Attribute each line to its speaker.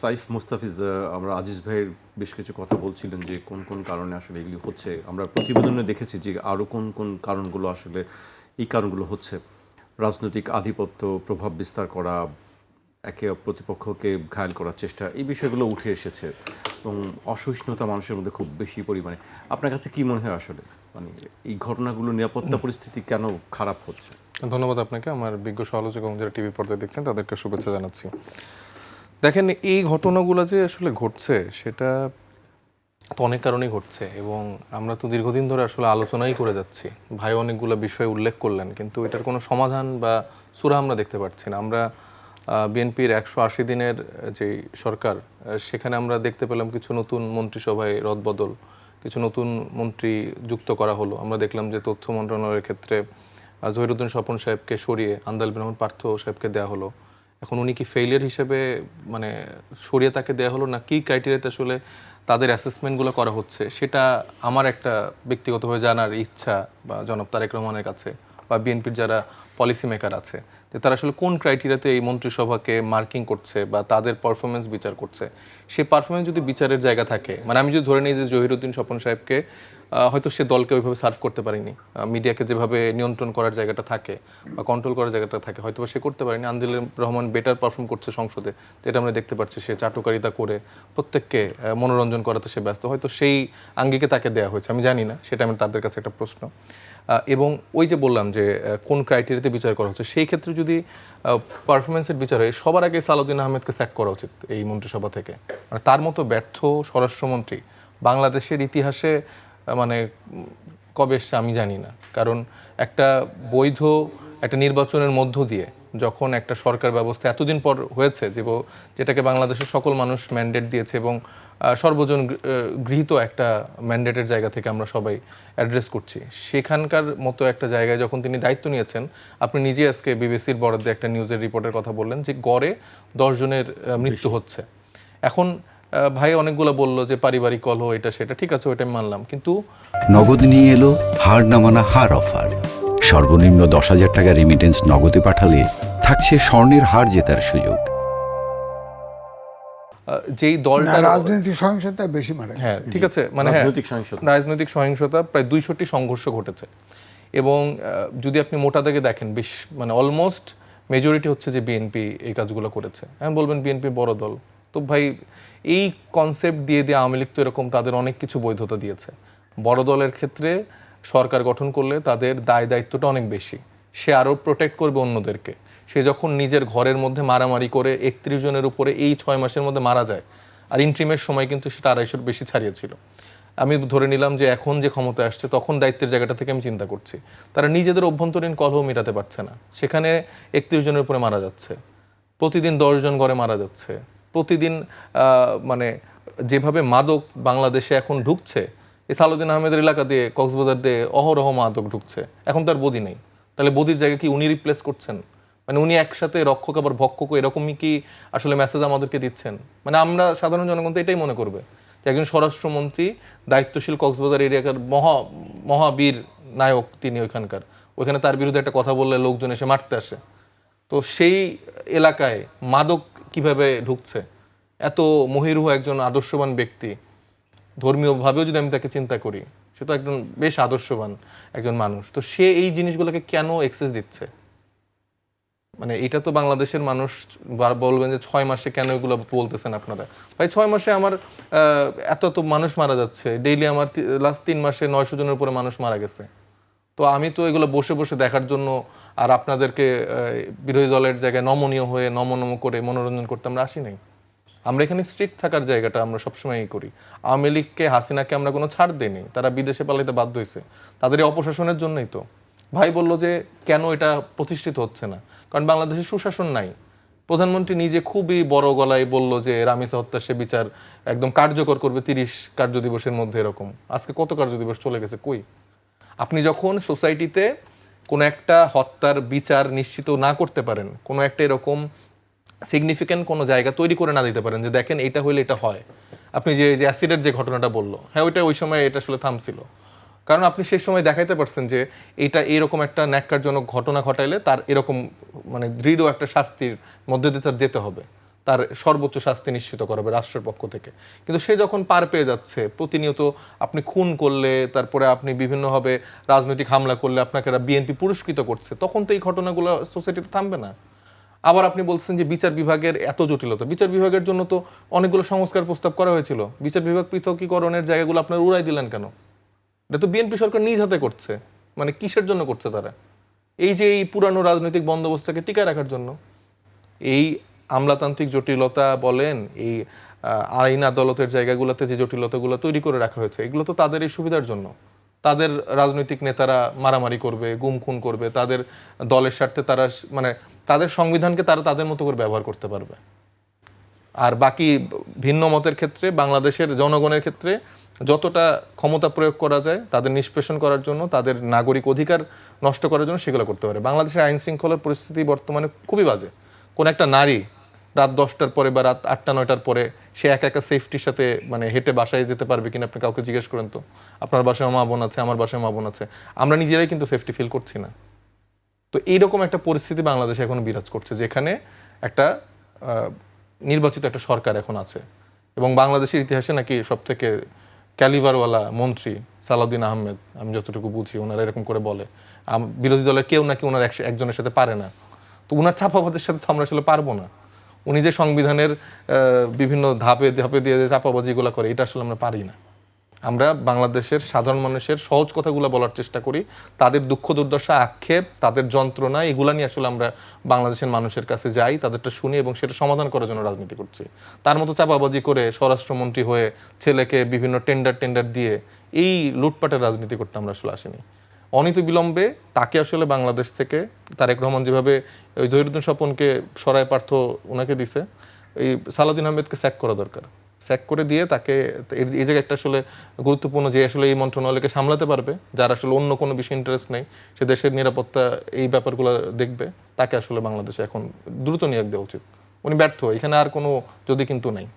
Speaker 1: সাইফ মুস্তাফিজ, আমরা আজিজ ভাইয়ের বেশ কিছু কথা বলছিলেন যে কোন কোন কারণে আসলে এগুলি হচ্ছে। আমরা প্রতিবেদনে দেখেছি যে আরও কোন কোন কারণগুলো আসলে এই কারণগুলো হচ্ছে। রাজনৈতিক আধিপত্য, প্রভাব বিস্তার করা, একে প্রতিপক্ষকে ঘায়েল করার চেষ্টা, এই বিষয়গুলো উঠে এসেছে এবং অসহিষ্ণুতা মানুষের মধ্যে খুব বেশি পরিমাণে। আপনার কাছে কি মনে হয় আসলে মানে এই ঘটনাগুলো নিরাপত্তা পরিস্থিতি কেন খারাপ হচ্ছে?
Speaker 2: ধন্যবাদ আপনাকে। আমার বিজ্ঞ সমালোচক এবং যারা টিভি পর্দায় দেখছেন তাদেরকে শুভেচ্ছা জানাচ্ছি। দেখেন, এই ঘটনাগুলো যে আসলে ঘটছে সেটা তো অনেক কারণেই ঘটছে এবং আমরা তো দীর্ঘদিন ধরে আসলে আলোচনাই করে যাচ্ছি। ভাই অনেকগুলো বিষয় উল্লেখ করলেন, কিন্তু এটার কোনো সমাধান বা সূরা আমরা দেখতে পাচ্ছি না। আমরা বিএনপির 180 দিনের যে সরকার, সেখানে আমরা দেখতে পেলাম কিছু নতুন মন্ত্রিসভায় রদবদল, কিছু নতুন মন্ত্রী যুক্ত করা হলো। আমরা দেখলাম যে তথ্য মন্ত্রণালয়ের ক্ষেত্রে জহিরুদ্দিন স্বপন সাহেবকে সরিয়ে আন্দাল রহমান পার্থ সাহেবকে দেওয়া হলো। এখন উনি কি ফেইলিয়ার হিসেবে মানে সরিয়ে তাকে দেওয়া হলো, না কি ক্রাইটেরিয়াতে আসলে তাদের অ্যাসেসমেন্টগুলো করা হচ্ছে, সেটা আমার একটা ব্যক্তিগতভাবে জানার ইচ্ছা বা জনাব তারেক রহমানের কাছে বা বিএনপির যারা পলিসি মেকার আছে, যে তারা আসলে কোন ক্রাইটেরিয়াতে এই মন্ত্রিসভাকে মার্কিং করছে বা তাদের পারফরমেন্স বিচার করছে। সেই পারফরমেন্স যদি বিচারের জায়গা থাকে, মানে আমি যদি ধরে নিই যে জহিরুদ্দিন স্বপন সাহেবকে হয়তো সে দলকে ওইভাবে সার্ভ করতে পারেনি, মিডিয়াকে যেভাবে নিয়ন্ত্রণ করার জায়গাটা থাকে বা কন্ট্রোল করার জায়গাটা থাকে হয়তো সে করতে পারেনি। আন্দিল রহমান বেটার পারফর্ম করছে সংসদে, যেটা আমরা দেখতে পাচ্ছি। সে চাটুকারিতা করে প্রত্যেককে মনোরঞ্জন করাতে সে ব্যস্ত, হয়তো সেই আঙ্গিকে তাকে দেওয়া হয়েছে, আমি জানি না, সেটা আমি তাদের কাছে একটা প্রশ্ন। এবং ওই যে বললাম যে কোন ক্রাইটেরিয়াতে বিচার করা হচ্ছে, সেই ক্ষেত্রে যদি পারফরমেন্সের বিচার হয়, সবার আগে সালাউদ্দিন আহমেদকে স্যাক করা উচিত এই মন্ত্রিসভা থেকে। মানে তার মতো ব্যর্থ স্বরাষ্ট্রমন্ত্রী বাংলাদেশের ইতিহাসে মানে কবে এসছে আমি জানি না। কারণ একটা বৈধ একটা নির্বাচনের মধ্য দিয়ে যখন একটা সরকার ব্যবস্থা এতদিন পর হয়েছে, যেটাকে বাংলাদেশের সকল মানুষ ম্যান্ডেট দিয়েছে এবং সর্বজন গৃহীত একটা ম্যান্ডেটের জায়গা থেকে আমরা সবাই অ্যাড্রেস করছি, সেখানকার মতো একটা জায়গায় যখন তিনি দায়িত্ব নিয়েছেন, আপনি নিজে আজকে বিবিসির বরাদ্দে একটা নিউজের রিপোর্টের কথা বললেন যে গড়ে 10 জনের মৃত্যু হচ্ছে। এখন ভাই অনেকগুলো বললো যে পারিবারিক কলহ, এটা সেটা, ঠিক আছে, ওইটা আমি মানলাম, কিন্তু
Speaker 3: নগদ নিয়ে এলো হার না মানা হার অফার। সর্বনিম্ন 10,000 টাকা রেমিটেন্স নগদে পাঠালে থাকছে স্বর্ণের হার জেতার সুযোগ।
Speaker 2: যেই দলটা
Speaker 4: রাজনৈতিক সহিংসতা বেশি মারা গেছে।
Speaker 2: হ্যাঁ, ঠিক আছে, মানে রাজনৈতিক সহিংসতা প্রায় 200টি সংঘর্ষ ঘটেছে। এবং যদি আপনি মোটা দাগে দেখেন, বেশ মানে অলমোস্ট মেজরিটি হচ্ছে যে বিএনপি এই কাজগুলো করেছে। এখন বলবেন বিএনপি বড় দল, তো ভাই এই কনসেপ্ট দিয়ে আওয়ামী লীগ তো এরকম তাদের অনেক কিছু বৈধতা দিয়েছে। বড় দলের ক্ষেত্রে সরকার গঠন করলে তাদের দায় দায়িত্বটা অনেক বেশি, সে আরও প্রোটেক্ট করবে অন্যদেরকে। সে যখন নিজের ঘরের মধ্যে মারামারি করে 31 জনের উপরে এই 6 মাসের মধ্যে মারা যায়, আর ইন্ট্রিমের সময় কিন্তু সেটা 250-র বেশি ছাড়িয়েছিল। আমি ধরে নিলাম যে এখন যে ক্ষমতা আসছে, তখন দায়িত্বের জায়গাটা থেকে আমি চিন্তা করছি, তারা নিজেদের অভ্যন্তরীণ কলহ মেটাতে পারছে না, সেখানে 31 জনের উপরে মারা যাচ্ছে, প্রতিদিন 10 জন ঘরে মারা যাচ্ছে, প্রতিদিন মানে যেভাবে মাদক বাংলাদেশে এখন ঢুকছে, এই সালাউদ্দিন আহমেদের এলাকা দিয়ে কক্সবাজার দিয়ে অহরহ মাদক ঢুকছে। এখন তার বদি নেই, তাহলে বদির জায়গায় কি উনি রিপ্লেস করছেন? মানে উনি একসাথে রক্ষক আবার ভক্ষক, এরকমই কি আসলে মেসেজ আমাদেরকে দিচ্ছেন? মানে আমরা সাধারণ জনগণ তো এটাই মনে করবে যে একজন স্বরাষ্ট্রমন্ত্রী, দায়িত্বশীল কক্সবাজার এরিয়াকার মহাবীর নায়ক তিনি, ওইখানে তার বিরুদ্ধে একটা কথা বললে লোকজন এসে মারতে আসে। তো সেই এলাকায় মাদক কিভাবে ঢুকছে? এত মহিরুহ একজন আদর্শবান ব্যক্তি, ধর্মীয়ভাবেও যদি আমি তাকে চিন্তা করি, সে তো একজন বেশ আদর্শবান একজন মানুষ, তো সে এই জিনিসগুলোকে কেন এক্সেস দিচ্ছে? মানে এটা তো বাংলাদেশের মানুষ বলবেন যে 6 মাসে কেন এগুলো বলতেছেন আপনারা? ভাই 6 মাসে আমার এত মানুষ মারা যাচ্ছে, ডেইলি আমার লাস্ট 3 মাসে 900 জনের উপরে মানুষ মারা গেছে। তো আমি তো এগুলো বসে বসে দেখার জন্য আর আপনাদেরকে বিরোধী দলের জায়গায় নমনীয় হয়ে নম করে মনোরঞ্জন করতে আমরা আসি নাই। আমরা এখানে স্ট্রিক্ট থাকার জায়গাটা আমরা সবসময়ই করি। আওয়ামী লীগকে, হাসিনাকে আমরা কোনো ছাড় দিইনি, তারা বিদেশে পালাইতে বাধ্য হয়েছে, তাদের এই অপশাসনের জন্যই তো। ভাই বলল যে কেন এটা প্রতিষ্ঠিত হচ্ছে না, কারণ বাংলাদেশে সুশাসন নাই। প্রধানমন্ত্রী নিজে খুবই বড় গলায় বলল যে রামিসা হত্যা সে বিচার একদম কার্যকর করবে 30 কার্যদিবসের মধ্যে। এরকম আজকে কত কার্যদিবস চলে গেছে, কই? আপনি যখন সোসাইটিতে কোনো একটা হত্যার বিচার নিশ্চিত না করতে পারেন, কোনো একটা এরকম সিগনিফিক্যান্ট কোনো জায়গা তৈরি করে না দিতে পারেন যে দেখেন এটা হইলে এটা হয়। আপনি যে অ্যাসিডের যে ঘটনাটা বললো, হ্যাঁ ওইটা ওই সময় এটা আসলে থামছিল, কারণ আপনি সেই সময় দেখাইতে পারছেন যে এটা এরকম একটা ন্যাক্কারজনক ঘটনা ঘটাইলে তার এরকম মানে দৃঢ় একটা শাস্তির মধ্যে দিয়ে তার যেতে হবে। তার সর্বোচ্চ শাস্তি নিশ্চিত করা হবে রাষ্ট্রের পক্ষ থেকে। কিন্তু সে যখন পার পেয়ে যাচ্ছে, প্রতিনিয়ত আপনি খুন করলে, তারপরে আপনি বিভিন্নভাবে রাজনৈতিক হামলা করলে আপনাকে বিএনপি পুরস্কৃত করছে, তখন তো এই ঘটনাগুলো সোসাইটিতে থামবে না। আবার আপনি বলছেন যে বিচার বিভাগের এত জটিলতা, বিচার বিভাগের জন্য তো অনেকগুলো সংস্কার প্রস্তাব করা হয়েছিল, বিচার বিভাগ পৃথকীকরণের জায়গাগুলো আপনার উড়াই দিলেন কেন? এটা তো বিএনপি সরকার নিজ হাতে করছে, মানে কিসের জন্য করছে তারা? এই যে এই পুরানো রাজনৈতিক বন্দোবস্তকে টিকায় রাখার জন্য। এই আমলাতান্ত্রিক জটিলতা বলেন, এই আইন আদালতের জায়গাগুলোতে যে জটিলতাগুলো তৈরি করে রাখা হয়েছে, এগুলো তো তাদের এই সুবিধার জন্য। তাদের রাজনৈতিক নেতারা মারামারি করবে, গুম খুন করবে, তাদের দলের স্বার্থে তারা মানে তাদের সংবিধানকে তারা তাদের মতো করে ব্যবহার করতে পারবে। আর বাকি ভিন্ন মতের ক্ষেত্রে বাংলাদেশের জনগণের ক্ষেত্রে যতটা ক্ষমতা প্রয়োগ করা যায় তাদের নিষ্পেষণ করার জন্য, তাদের নাগরিক অধিকার নষ্ট করার জন্য সেগুলো করতে পারে। বাংলাদেশের আইন শৃঙ্খলার পরিস্থিতি বর্তমানে খুবই বাজে। কোন একটা নারী রাত 10টার পরে বা রাত 8টা 9টার পরে সে একা একা সেফটির সাথে মানে হেঁটে বাসায় যেতে পারবে কিনা আপনি কাউকে জিজ্ঞেস করেন তো? আপনার বাসায় মা বোন আছে, আমার বাসায় মা বোন আছে, আমরা নিজেরাই কিন্তু সেফটি ফিল করছি না। তো এইরকম একটা পরিস্থিতি বাংলাদেশে এখন বিরাজ করছে, যেখানে একটা নির্বাচিত একটা সরকার এখন আছে, এবং বাংলাদেশের ইতিহাসে নাকি সব থেকে ক্যালিভারওয়ালা মন্ত্রী সালাউদ্দিন আহমেদ, আমি যতটুকু বুঝি ওনারা এরকম করে বলে, বিরোধী দলের কেউ নাকি ওনার একজনের সাথে পারে না। তো ওনার চাপাবাজের সাথে তো আমরা আসলে পারবো না। উনি যে সংবিধানের বিভিন্ন ধাপে ধাপে দিয়ে যে চাপাবাজিগুলো করে, এটা আসলে আমরা পারি না। আমরা বাংলাদেশের সাধারণ মানুষের সহজ কথাগুলো বলার চেষ্টা করি, তাদের দুঃখ দুর্দশা, আক্ষেপ, তাদের যন্ত্রণা, এগুলা নিয়ে আসলে আমরা বাংলাদেশের মানুষের কাছে যাই, তাদেরটা শুনি এবং সেটা সমাধান করার জন্য রাজনীতি করছি। তার মতো চাপাবাজি করে স্বরাষ্ট্রমন্ত্রী হয়ে ছেলেকে বিভিন্ন টেন্ডার দিয়ে এই লুটপাটের রাজনীতি করতে আমরা আসলে আসিনি। অনতিবিলম্বে তাকে আসলে বাংলাদেশ থেকে তারেক রহমান যেভাবে ওই জহিরুদ্দিন স্বপনকে সরায় পার্থ ওনাকে দিছে, এই সালাউদ্দিন আহমেদকে স্যাক করা দরকার। স্যাক করে দিয়ে তাকে এই জায়গায় একটা আসলে গুরুত্বপূর্ণ, যে আসলে এই মন্ত্রণালয়কে সামলাতে পারবে, যার আসলে অন্য কোনো বিষয়ে ইন্টারেস্ট নেই, সে দেশের নিরাপত্তা এই ব্যাপারগুলো দেখবে, তাকে আসলে বাংলাদেশে এখন দ্রুত নিয়োগ দেওয়া উচিত। উনি ব্যর্থ, এখানে আর কোনো যদি কিন্তু নাই।